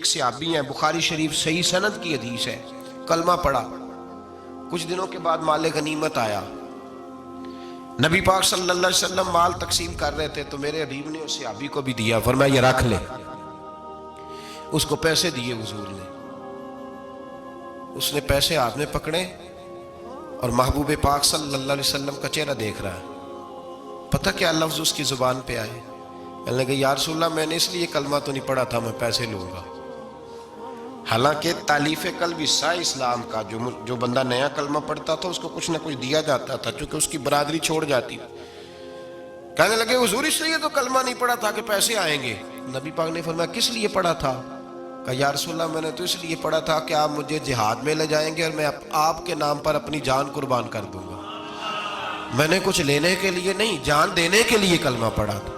صحابی ہیں، بخاری شریف صحیح سند کی حدیث ہے، کلمہ پڑھا، کچھ دنوں کے بعد مال غنیمت آیا، نبی پاک صلی اللہ علیہ وسلم مال تقسیم کر رہے تھے تو میرے حبیب نے اس صحابی کو بھی دیا، فرمایا یہ رکھ لے، اس کو پیسے دیے حضور نے، اس نے پیسے ہاتھ میں پکڑے اور محبوب پاک صلی اللہ علیہ وسلم کا چہرہ دیکھ رہا ہے، پتہ کیا لفظ اس کی زبان پہ آئے، کہنے لگے یا رسول اللہ میں نے اس لیے کلمہ تو نہیں پڑھا تھا میں پیسے لوں گا، حالانکہ تالیف قلب حصہ اسلام کا، جو بندہ نیا کلمہ پڑھتا تھا اس کو کچھ نہ کچھ دیا جاتا تھا چونکہ اس کی برادری چھوڑ جاتی، کہنے لگے حضور اس لیے تو کلمہ نہیں پڑھا تھا کہ پیسے آئیں گے، نبی پاک نے فرمایا کس لیے پڑھا تھا؟ کہا یا رسول اللہ میں نے تو اس لیے پڑھا تھا کہ آپ مجھے جہاد میں لے جائیں گے اور میں آپ کے نام پر اپنی جان قربان کر دوں گا، میں نے کچھ لینے کے لیے نہیں، جان دینے کے لیے کلمہ پڑھا تھا،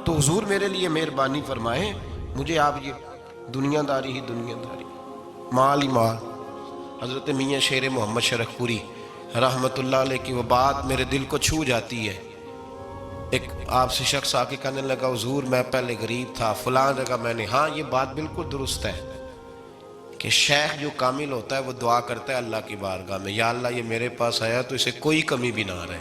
تو حضور میرے لیے مہربانی فرمائیں، مجھے آپ یہ دنیا داری ہی دنیا داری، مال ہی مال۔ حضرت میاں شیر محمد شرف پوری رحمت اللہ علیہ کی وہ بات میرے دل کو چھو جاتی ہے، ایک آپ سے شخص آ کے کہنے لگا حضور میں پہلے غریب تھا فلاں جگہ میں نے، ہاں یہ بات بالکل درست ہے کہ شیخ جو کامل ہوتا ہے وہ دعا کرتا ہے اللہ کی بارگاہ میں، یا اللہ یہ میرے پاس آیا تو اسے کوئی کمی بھی نہ رہے،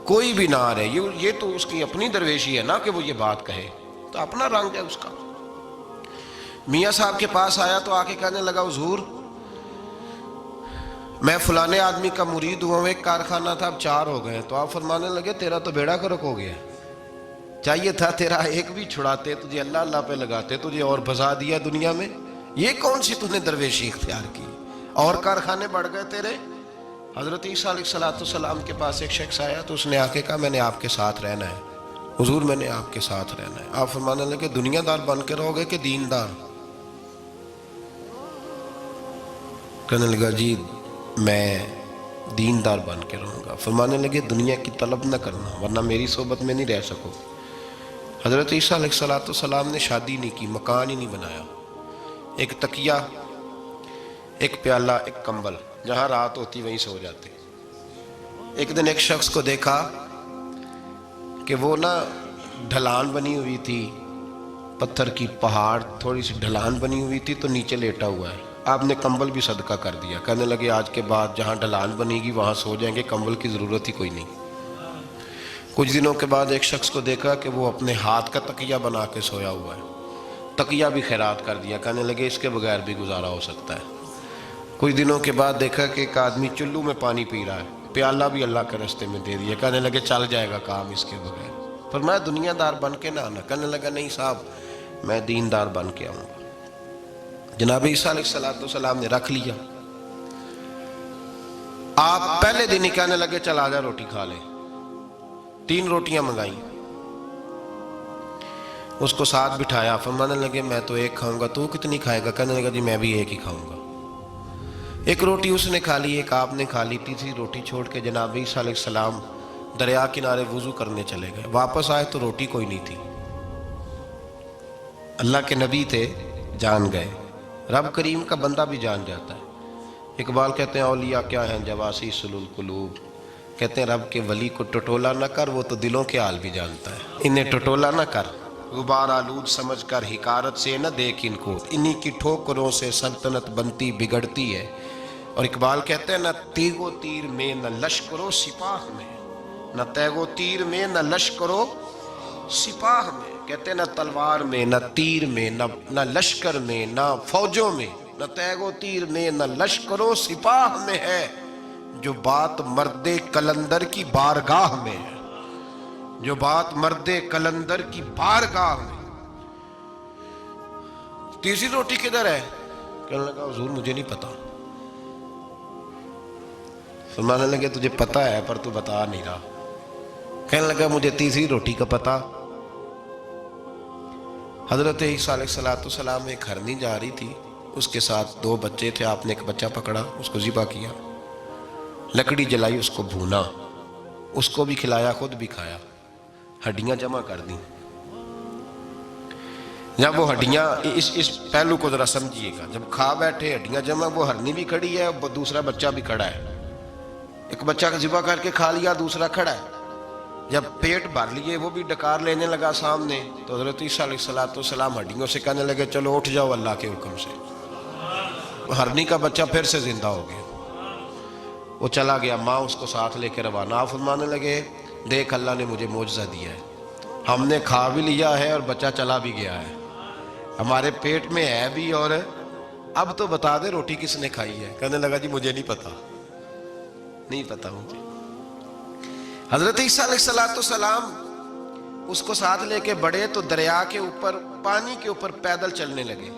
کوئی بھی نہ رہے، یہ تو اس کی اپنی درویشی ہے نا کہ وہ یہ بات کہے، تو اپنا رنگ ہے اس کا۔ میاں صاحب کے پاس آیا تو آ کے کہنے لگا حضور میں فلانے آدمی کا مرید ہوا ہوں، ایک کارخانہ تھا اب 4 ہو گئے، تو آپ فرمانے لگے تیرا تو بیڑا غرق ہو گیا، چاہیے تھا تیرا ایک بھی چھڑاتے، تجھے اللہ اللہ پہ لگاتے، تجھے اور بھسا دیا دنیا میں، یہ کون سی تُو نے درویشی اختیار کی، اور کارخانے بڑھ گئے تیرے۔ حضرت عیسیٰ علیہ السلام کے پاس ایک شخص آیا تو اس نے آ کے کہا میں نے آپ کے ساتھ رہنا ہے حضور، میں نے آپ کے ساتھ رہنا ہے، آپ فرمانے لگے دنیا دار بن کے رہو گے کہ دیندار؟ کہنے لگا جی میں دیندار بن کے رہوں گا، فرمانے لگے دنیا کی طلب نہ کرنا ورنہ میری صحبت میں نہیں رہ سکو۔ حضرت عیسیٰ علیہ السلام نے شادی نہیں کی، مکان ہی نہیں بنایا، ایک تکیہ، ایک پیالہ، ایک کمبل، جہاں رات ہوتی وہیں سو جاتے۔ ایک دن ایک شخص کو دیکھا کہ وہ نا ڈھلان بنی ہوئی تھی، پتھر کی پہاڑ تھوڑی سی ڈھلان بنی ہوئی تھی تو نیچے لیٹا ہوا ہے، آپ نے کمبل بھی صدقہ کر دیا، کہنے لگے آج کے بعد جہاں ڈھلان بنے گی وہاں سو جائیں گے، کمبل کی ضرورت ہی کوئی نہیں۔ کچھ دنوں کے بعد ایک شخص کو دیکھا کہ وہ اپنے ہاتھ کا تکیہ بنا کے سویا ہوا ہے، تکیہ بھی خیرات کر دیا، کہنے لگے اس کے بغیر بھی گزارا ہو سکتا ہے۔ کچھ دنوں کے بعد دیکھا کہ ایک آدمی چلو میں پانی پی رہا ہے، پیالہ بھی اللہ کے راستے میں دے دیا، کہنے لگے چل جائے گا کام اس کے بغیر، فرمایا دنیا دار بن کے نہ آنا، کہنے لگا نہیں صاحب میں دیندار بن کے آؤں گا۔ جناب عیسیٰ علیہ السلام نے رکھ لیا، آپ پہلے دن ہی کہنے لگے چل آجا روٹی کھا لے، 3 روٹیاں منگائیں، اس کو ساتھ بٹھایا، فرمانے لگے میں تو ایک کھاؤں گا، تو کتنی کھائے گا؟ کہنے لگا جی میں بھی ایک ہی کھاؤں گا۔ ایک روٹی اس نے کھا لی، ایک آپ نے کھا لی، تیسری روٹی چھوڑ کے جناب عیسیٰ علیہ السلام دریا کنارے وضو کرنے چلے گئے، واپس آئے تو روٹی کوئی نہیں تھی، اللہ کے نبی تھے جان گئے، رب کریم کا بندہ بھی جان جاتا ہے۔ اقبال کہتے ہیں اولیاء کیا ہیں جواسی سلول قلوب، کہتے ہیں رب کے ولی کو ٹٹولا نہ کر، وہ تو دلوں کے حال بھی جانتا ہے، انہیں ٹٹولا نہ کر، غبار آلود سمجھ کر حکارت سے نہ دیکھ ان کو، انہی کی ٹھوکروں سے سلطنت بنتی بگڑتی ہے۔ اور اقبال کہتے ہیں نہ تیغ و تیر میں نہ لشکر و سپاہ میں، نہ تیغ و تیر میں نہ لشکر و سپاہ میں، کہتے ہیں نہ تلوار میں نہ تیر میں نہ لشکر میں نہ فوجوں میں، نہ تیغ و تیر میں نہ لشکر و سپاہ میں ہے، جو بات مرد کلندر کی بارگاہ میں ہے، جو بات مرد کلندر کی بارگاہ میں۔ تیسری روٹی کدھر ہے؟ کہنے لگا حضور مجھے نہیں پتا، فرمانے لگے تجھے پتا ہے پر تو بتا نہیں رہا، کہنے لگا مجھے تیسری روٹی کا پتا۔ حضرت عیسیٰ علیہ السلام ایک ہرنی جا رہی تھی، اس کے ساتھ 2 بچے تھے، آپ نے ایک بچہ پکڑا، اس کو ذبح کیا، لکڑی جلائی، اس کو بھونا، اس کو بھی کھلایا، خود بھی کھایا، ہڈیاں جمع کر دیں۔ جب وہ ہڈیاں اس پہلو کو ذرا سمجھیے گا، جب کھا بیٹھے ہڈیاں جمع، وہ ہرنی بھی کھڑی ہے، دوسرا بچہ بھی کھڑا ہے، ایک بچہ کا ذبح کر کے کھا لیا، دوسرا کھڑا ہے، جب پیٹ بھر لیے وہ بھی ڈکار لینے لگا سامنے تو حضرت عیسیٰ علیہ السلام ہڈیوں سے کہنے لگے چلو اٹھ جاؤ اللہ کے حکم سے. ہرنی کا بچہ پھر سے زندہ ہو گیا. وہ چلا گیا, ماں اس کو ساتھ لے کے روانہ. آپ فرمانے لگے دیکھ اللہ نے مجھے معجزہ دیا ہے, ہم نے کھا بھی لیا ہے اور بچہ چلا بھی گیا ہے, ہمارے پیٹ میں ہے بھی, اور اب تو بتا دے روٹی کس نے کھائی ہے. کہنے لگا جی مجھے نہیں پتا, نہیں پتا مجھے. حضرت عیسیٰ علیہ السلام اس کو ساتھ لے کے بڑھے تو دریا کے اوپر, پانی کے اوپر پیدل چلنے لگے.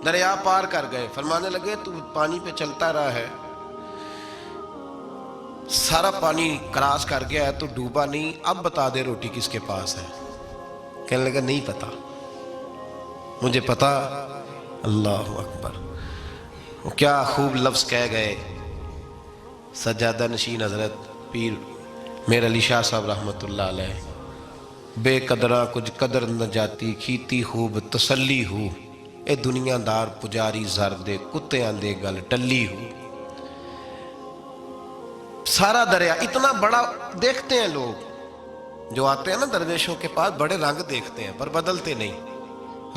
دریا پار کر گئے. فرمانے لگے تو پانی پہ چلتا رہا ہے, سارا پانی کراس کر گیا ہے تو ڈوبا نہیں, اب بتا دے روٹی کس کے پاس ہے. کہنے لگا نہیں پتا, مجھے پتا. اللہ اکبر. کیا خوب لفظ کہہ گئے سجادہ نشین حضرت پیر میر علی شاہ صاحب رحمۃ اللہ علیہ. بے قدراں کچھ قدر نہ جاتی, کھیتی خوب تسلی ہو, اے دنیا دار پجاری زر دے, کتیاں دے گل ٹلی ہو. سارا دریا اتنا بڑا دیکھتے ہیں لوگ جو آتے ہیں نا درویشوں کے پاس, بڑے رنگ دیکھتے ہیں پر بدلتے نہیں.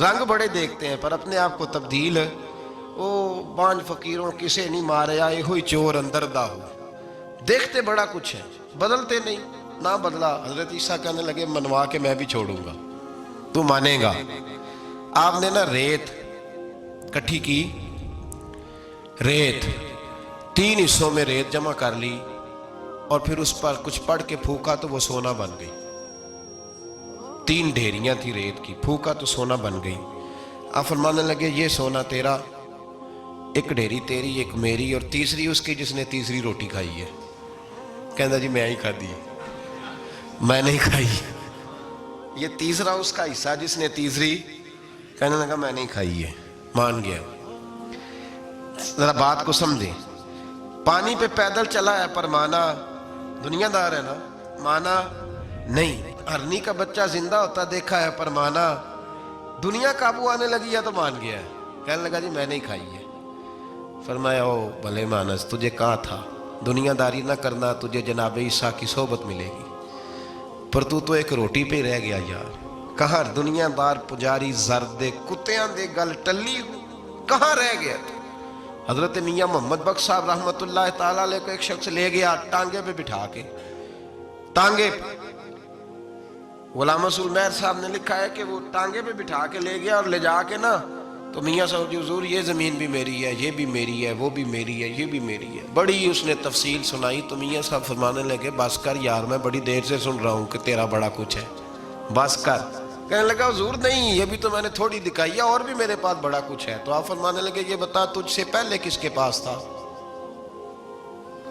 رنگ بڑے دیکھتے ہیں پر اپنے آپ کو تبدیل, او بانج فقیروں کسے نہیں مارے آئے ہوئی چور اندر دا ہو. دیکھتے بڑا کچھ ہے, بدلتے نہیں. نہ بدلا. حضرت عیسیٰ کہنے لگے منوا کے میں بھی چھوڑوں گا, تو مانے گا. آپ نے نا ریت کٹھی کی, ریت 3 حصوں میں ریت جمع کر لی اور پھر اس پر کچھ پڑھ کے پھونکا تو وہ سونا بن گئی. 3 ڈھیریاں تھی ریت کی, پھونکا تو سونا بن گئی. آپ فرمانے لگے یہ سونا تیرا, ایک ڈھیری تیری, ایک میری, اور تیسری اس کی جس نے تیسری روٹی کھائی ہے. کہنا جی میں ہی کھا دی, میں نہیں کھائی. یہ تیسرا اس کا حصہ جس نے تیسری, کہنے لگا میں نہیں کھائی ہے. مان گیا. ذرا بات کو سمجھیں. پانی پہ پیدل چلا ہے پر مانا, دنیا دار ہے نا, مانا نہیں. ہرنی کا بچہ زندہ ہوتا دیکھا ہے پر مانا. دنیا قابو آنے لگی ہے تو مان گیا ہے. کہنے لگا جی میں نہیں کھائی ہے. فرمایا او بھلے مانس, تجھے کہا تھا دنیا داری نہ کرنا, تجھے جناب عیسیٰ کی صحبت ملے گی, پر تو ایک روٹی پہ رہ گیا یار. کہاں دنیا دار پجاری زرد کتیاں دے گل ٹلی, کہاں رہ گیا تو. حضرت میاں محمد بخش صاحب رحمۃ اللہ تعالیٰ علیہ کو ایک شخص لے گیا ٹانگے پہ بٹھا کے, ٹانگے پہ. غلام رسول مہر صاحب نے لکھا ہے کہ وہ ٹانگے پہ بٹھا کے لے گیا اور لے جا کے نا تو میاں صاحب جی حضور یہ زمین بھی میری ہے, یہ بھی میری ہے, وہ بھی میری ہے, یہ بھی میری ہے. بڑی اس نے تفصیل سنائی تو میاں صاحب فرمانے لگے بس کر یار, میں بڑی دیر سے سن رہا ہوں کہ تیرا بڑا کچھ ہے, بس کر. کہنے لگا حضور نہیں, یہ بھی تو میں نے تھوڑی دکھائی ہے, اور بھی میرے پاس بڑا کچھ ہے. تو آپ فرمانے لگے یہ بتا تجھ سے پہلے کس کے پاس تھا.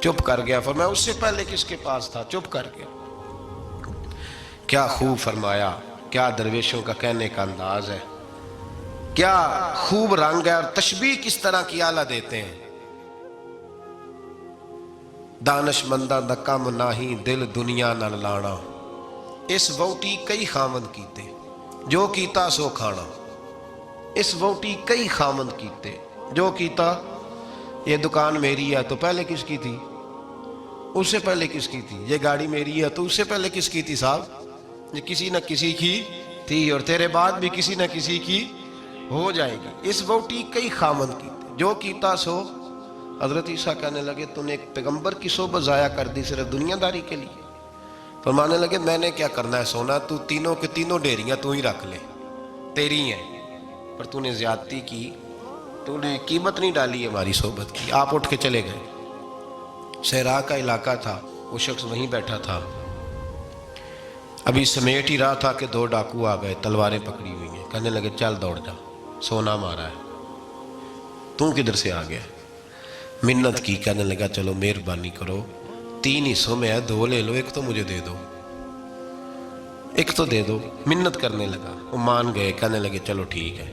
چپ کر گیا. فرمایا اس سے پہلے کس کے پاس تھا. چپ کر گیا. کیا خوب فرمایا, کیا درویشوں کا کہنے کا انداز ہے, کیا خوب رنگ ہے, اور تشبیہ کس طرح کی اعلیٰ دیتے ہیں. دانش مندہ دا کم ناہی دل دنیا نہ لانا, اس ووٹی کئی خامند کیتے, جو کیتا سو کھانا. اس ووٹی کئی خامند کیتے, جو کیتا. یہ دکان میری ہے تو پہلے کس کی تھی, اس سے پہلے کس کی تھی. یہ گاڑی میری ہے تو اس سے پہلے کس کی تھی صاحب, یہ کسی نہ کسی کی تھی, اور تیرے بعد بھی کسی نہ کسی کی ہو جائے گی. اس ووٹی کئی خامند کیتے, جو کیتا سو. حضرت عیسیٰ کہنے لگے تو نے ایک پیغمبر کی صحبت ضائع کر دی صرف دنیا داری کے لیے. فرمانے لگے میں نے کیا کرنا ہے سونا, تو تینوں کے تینوں ڈیریاں تو ہی رکھ لے, تیری ہیں, پر تو نے زیادتی کی, تو نے قیمت نہیں ڈالی ہماری صحبت کی. آپ اٹھ کے چلے گئے. صحرا کا علاقہ تھا, وہ شخص وہیں بیٹھا تھا, ابھی سمیٹ ہی رہا تھا کہ 2 ڈاکو آ گئے, تلواریں پکڑی ہوئی ہیں. کہنے لگے چل دوڑ جا, سونا مارا ہے, تو کدھر سے آ گیا. منت کی. کہنے لگا چلو مہربانی کرو, 3 حصوں میں ہے, 2 لے لو, ایک تو مجھے دے دو, ایک تو دے دو. منت کرنے لگا. وہ مان گئے. کہنے لگے چلو ٹھیک ہے.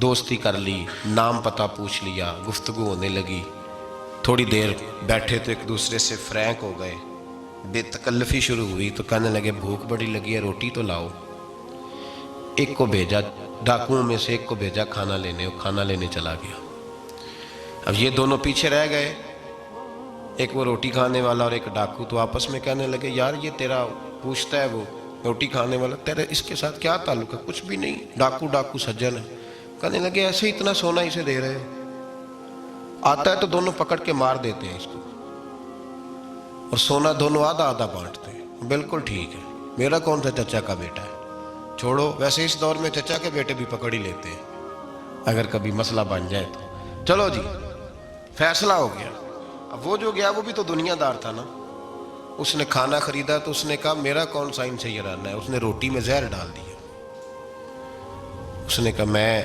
دوستی کر لی, نام پتہ پوچھ لیا, گفتگو ہونے لگی. تھوڑی دیر بیٹھے تو ایک دوسرے سے فرینک ہو گئے, بے تکلفی شروع ہوئی. تو کہنے لگے بھوک بڑی لگی ہے, روٹی تو لاؤ. ایک کو بھیجا, ڈاکوؤں میں سے ایک کو بھیجا کھانا لینے, وہ کھانا لینے چلا گیا. اب یہ دونوں پیچھے رہ گئے. ایک وہ روٹی کھانے والا اور ایک ڈاکو تو آپس میں کہنے لگے یار یہ تیرا پوچھتا ہے وہ روٹی کھانے والا تیرے اس کے ساتھ کیا تعلق ہے؟ کچھ بھی نہیں، ڈاکو سجن ہے۔ کہنے لگے ایسے اتنا سونا اسے دے رہے ہیں، آتا ہے تو دونوں پکڑ کے مار دیتے ہیں اس کو، اور سونا دونوں آدھا آدھا بانٹتے ہیں۔ بالکل ٹھیک ہے، میرا کون سا چچا کا بیٹا ہے، چھوڑو، ویسے اس دور میں چچا کے بیٹے بھی پکڑ ہی لیتے ہیں اگر کبھی مسئلہ بن جائے تو۔ چلو جی، فیصلہ ہو گیا۔ اب وہ جو گیا وہ بھی تو دنیا دار تھا نا، اس نے کھانا خریدا تو اس نے کہا میرا کون سا ان سے یہ رہنا ہے، اس نے روٹی میں زہر ڈال دیا۔ اس نے کہا میں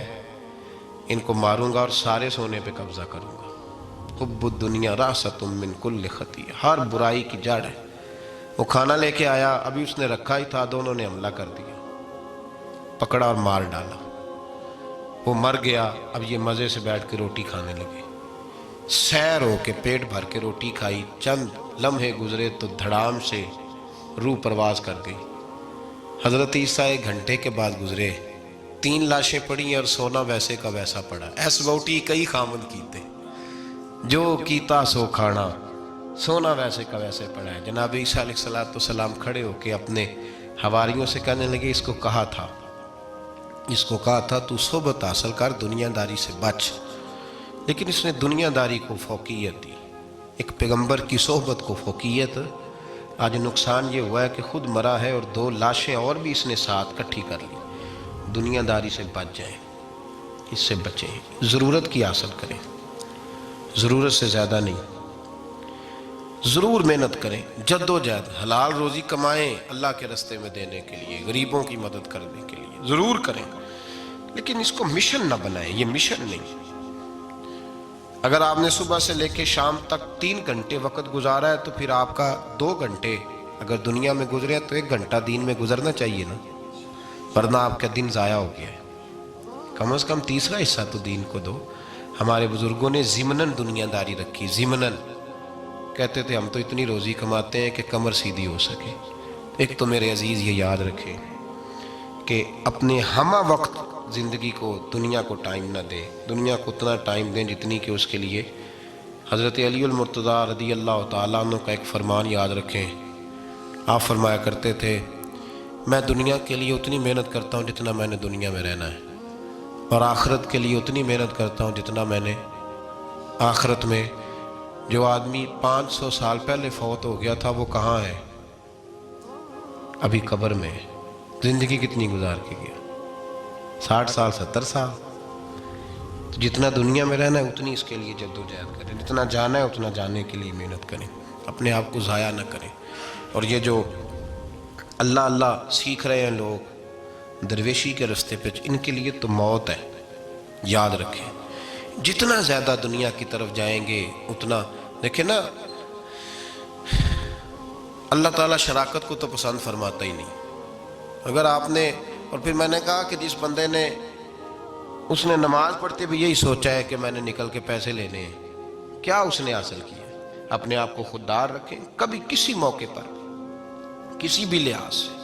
ان کو ماروں گا اور سارے سونے پہ قبضہ کروں گا۔ حب الدنیا راست من کل خطیہ، ہر برائی کی جڑ ہے۔ وہ کھانا لے کے آیا، ابھی اس نے رکھا ہی تھا، دونوں نے حملہ کر دیا، پکڑا اور مار ڈالا۔ وہ مر گیا، اب یہ مزے سے بیٹھ کے روٹی کھانے لگے، سیر ہو کے پیٹ بھر کے روٹی کھائی۔ چند لمحے گزرے تو دھڑام سے روح پرواز کر گئی۔ حضرت عیسیٰ 1 گھنٹے کے بعد گزرے، 3 لاشیں پڑی اور سونا ویسے کا ویسا پڑا۔ ایس بوٹی کئی خامد کیتے، جو کیتا سو کھانا، سونا ویسے کا ویسے پڑا ہے۔ جناب عیسیٰ علیہ السلام کھڑے ہو کے اپنے حواریوں سے کہنے لگے اس کو کہا تھا تو صحبت حاصل کر، دنیا داری سے بچ، لیکن اس نے دنیا داری کو فوقیت دی، ایک پیغمبر کی صحبت کو فوقیت۔ آج نقصان یہ ہوا ہے کہ خود مرا ہے اور 2 لاشیں اور بھی اس نے ساتھ کٹھی کر لی۔ دنیا داری سے بچ جائیں، اس سے بچیں، ضرورت کی حاصل کریں، ضرورت سے زیادہ نہیں، ضرور محنت کریں، جد و جہد، حلال روزی کمائیں اللہ کے رستے میں دینے کے لیے، غریبوں کی مدد کرنے کے لیے ضرور کریں، لیکن اس کو مشن نہ بنائیں، یہ مشن نہیں۔ اگر آپ نے صبح سے لے کے شام تک 3 گھنٹے وقت گزارا ہے تو پھر آپ کا 2 گھنٹے اگر دنیا میں گزرے ہیں تو 1 گھنٹہ دین میں گزرنا چاہیے نا، ورنہ آپ کا دن ضائع ہو گیا ہے۔ کم از کم تیسرا حصہ تو دین کو دو۔ ہمارے بزرگوں نے ضمناً دنیا داری رکھی، ضمناً کہتے تھے ہم تو اتنی روزی کماتے ہیں کہ کمر سیدھی ہو سکے۔ ایک تو میرے عزیز یہ یاد رکھیں کہ اپنے ہمہ وقت زندگی کو دنیا کو ٹائم نہ دیں، دنیا کو اتنا ٹائم دیں جتنی کہ اس کے لیے۔ حضرت علی المرتضیٰ رضی اللہ تعالیٰ عنہ کا ایک فرمان یاد رکھیں، آپ فرمایا کرتے تھے میں دنیا کے لیے اتنی محنت کرتا ہوں جتنا میں نے دنیا میں رہنا ہے، اور آخرت کے لیے اتنی محنت کرتا ہوں جتنا میں نے آخرت میں۔ جو آدمی 500 سال پہلے فوت ہو گیا تھا وہ کہاں ہے؟ ابھی قبر میں۔ زندگی کتنی گزار کے گیا؟ 60 سال 70 سال۔ جتنا دنیا میں رہنا ہے اتنی اس کے لیے جد و جہد کریں، جتنا جانا ہے اتنا جانے کے لیے محنت کریں، اپنے آپ کو ضائع نہ کریں۔ اور یہ جو اللہ اللہ سیکھ رہے ہیں لوگ درویشی کے رستے پہ، ان کے لیے تو موت ہے، یاد رکھیں۔ جتنا زیادہ دنیا کی طرف جائیں گے اتنا، دیکھیں نا، اللہ تعالیٰ شراکت کو تو پسند فرماتا ہی نہیں۔ اگر آپ نے، اور پھر میں نے کہا کہ جس بندے نے، اس نے نماز پڑھتے بھی یہی سوچا ہے کہ میں نے نکل کے پیسے لینے ہیں، کیا اس نے حاصل کیا؟ اپنے آپ کو خوددار رکھیں، کبھی کسی موقع پر کسی بھی لحاظ سے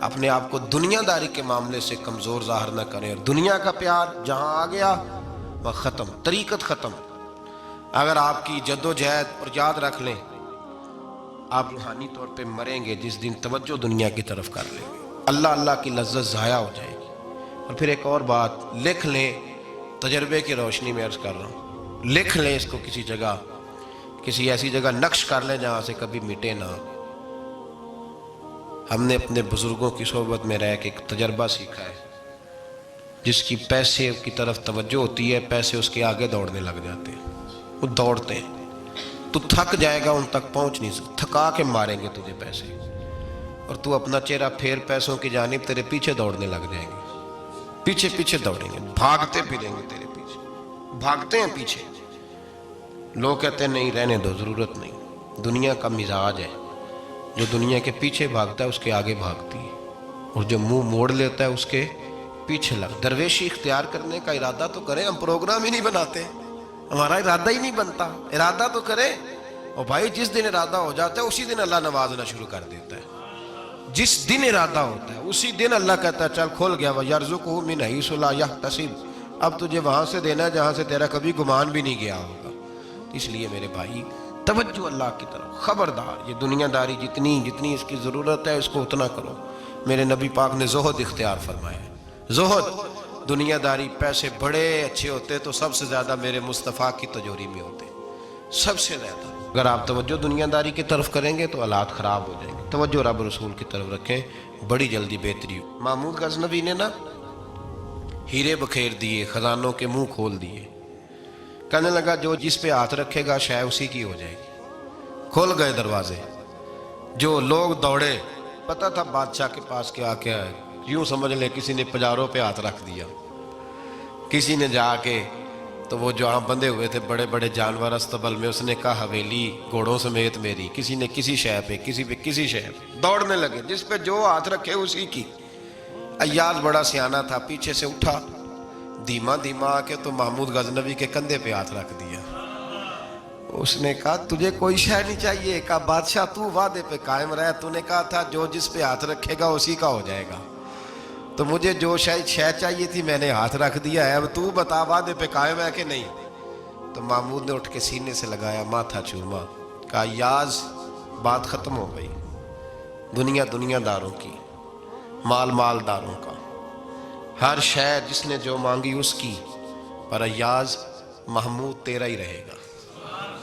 اپنے آپ کو دنیا داری کے معاملے سے کمزور ظاہر نہ کریں، اور دنیا کا پیار جہاں آ گیا وہ ختم، طریقت ختم۔ اگر آپ کی جد و جہد، اور یاد رکھ لیں آپ روحانی طور پہ مریں گے جس دن توجہ دنیا کی طرف کر لیں گے، اللہ اللہ کی لذت ضائع ہو جائے گی۔ اور پھر ایک اور بات لکھ لیں، تجربے کی روشنی میں عرض کر رہا ہوں، لکھ لیں اس کو کسی جگہ، کسی ایسی جگہ نقش کر لیں جہاں سے کبھی مٹے نہ۔ ہم نے اپنے بزرگوں کی صحبت میں رہ کے ایک تجربہ سیکھا ہے، جس کی پیسے کی طرف توجہ ہوتی ہے پیسے اس کے آگے دوڑنے لگ جاتے ہیں، وہ دوڑتے ہیں، تو تھک جائے گا، ان تک پہنچ نہیں سکتا، تھکا کے ماریں گے تجھے پیسے، اور تو اپنا چہرہ پھیر پیسوں کی جانب، تیرے پیچھے دوڑنے لگ جائیں گے، پیچھے پیچھے دوڑیں گے، بھاگتے پھریں گے تیرے پیچھے، بھاگتے ہیں پیچھے۔ لوگ کہتے ہیں نہیں رہنے دو، ضرورت نہیں۔ دنیا کا مزاج ہے، جو دنیا کے پیچھے بھاگتا ہے اس کے آگے بھاگتی ہے، اور جو منہ موڑ لیتا ہے اس کے پیچھے لگ۔ درویشی اختیار کرنے کا ارادہ تو کریں، ہم پروگرام ہی نہیں بناتے، ہمارا ارادہ ہی نہیں بنتا، ارادہ تو کریں۔ اور بھائی جس دن ارادہ ہو جاتا ہے اسی دن اللہ نوازنا شروع کر دیتا ہے، جس دن ارادہ ہوتا ہے اسی دن اللہ کہتا ہے چل کھول گیا، وَيَرْزُقُهُ مِنْ حَيْثُ لَا يَحْتَسِبُ، اب تجھے وہاں سے دینا ہے جہاں سے تیرا کبھی گمان بھی نہیں گیا ہوگا۔ اس لیے میرے بھائی توجہ اللہ کی طرف، خبردار یہ دنیا داری جتنی اس کی ضرورت ہے اس کو اتنا کرو۔ میرے نبی پاک نے زہد اختیار فرمایا ہے۔ زہد، دنیا داری، پیسے بڑے اچھے ہوتے تو سب سے زیادہ میرے مصطفیٰ کی تجوری میں ہوتے، سب سے زیادہ۔ اگر آپ توجہ دنیا داری کی طرف کریں گے تو حالات خراب ہو جائیں گے، توجہ رب رسول کی طرف رکھیں، بڑی جلدی بہتری ہو۔ محمود غزنوی نے نا ہیرے بکھیر دیے، خزانوں کے منہ کھول دیے، کہنے لگا جو جس پہ ہاتھ رکھے گا شے اسی کی ہو جائے گی۔ کھول گئے دروازے، جو لوگ دوڑے، پتہ تھا بادشاہ کے پاس کیا ہے، یوں سمجھ لیں کسی نے پجاروں پہ ہاتھ رکھ دیا، کسی نے جا کے تو وہ جو بندھے ہوئے تھے بڑے بڑے جانور استبل میں، اس نے کہا حویلی گھوڑوں سمیت میری، کسی نے کسی شے پہ، کسی شے پہ، دوڑنے لگے، جس پہ جو ہاتھ رکھے اسی کی۔ ایاز بڑا سیانہ تھا، پیچھے سے اٹھا، دھیما آ کے تو محمود غزنوی کے کندھے پہ ہاتھ رکھ دیا۔ اس نے کہا تجھے کوئی شے نہیں چاہیے؟ کہا بادشاہ تو وعدے پہ قائم رہے، تو نے کہا تھا جو جس پہ ہاتھ رکھے گا اسی کا ہو جائے گا، تو مجھے جو شے چاہیے تھی میں نے ہاتھ رکھ دیا ہے، اب تو بتا وعدے پہ قائم ہے کہ نہیں؟ تو محمود نے اٹھ کے سینے سے لگایا، ماتھا چوما، کہا ایاز بات ختم ہو گئی، دنیا داروں کی، مال داروں کا، ہر شے جس نے جو مانگی اس کی، پر ایاز محمود تیرا ہی رہے گا،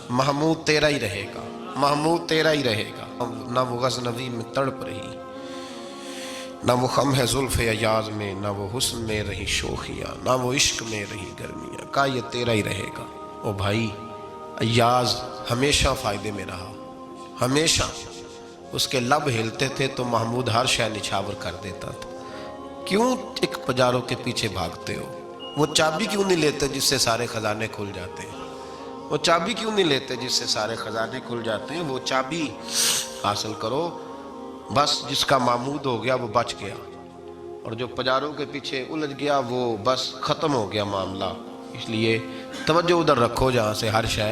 محمود تیرا ہی رہے گا، محمود تیرا ہی رہے گا۔ نہ وہ غزنوی میں تڑپ رہی، نہ وہ خم ہے زلف ایاز میں، نہ وہ حسن میں رہی شوخیاں، نہ وہ عشق میں رہی گرمیاں، کہا یہ تیرا ہی رہے گا۔ او بھائی، ایاز ہمیشہ فائدے میں رہا، ہمیشہ۔ اس کے لب ہلتے تھے تو محمود ہر شے نچھاور کر دیتا تھا۔ کیوں ایک پجاروں کے پیچھے بھاگتے ہو؟ وہ چابی کیوں نہیں لیتے جس سے سارے خزانے کھل جاتے ہیں؟ وہ چابی کیوں نہیں لیتے جس سے سارے خزانے کھل جاتے ہیں؟ وہ چابی حاصل کرو، بس جس کا محمود ہو گیا وہ بچ گیا، اور جو پجاروں کے پیچھے الجھ گیا وہ بس ختم ہو گیا معاملہ۔ اس لیے توجہ ادھر رکھو جہاں سے ہر شے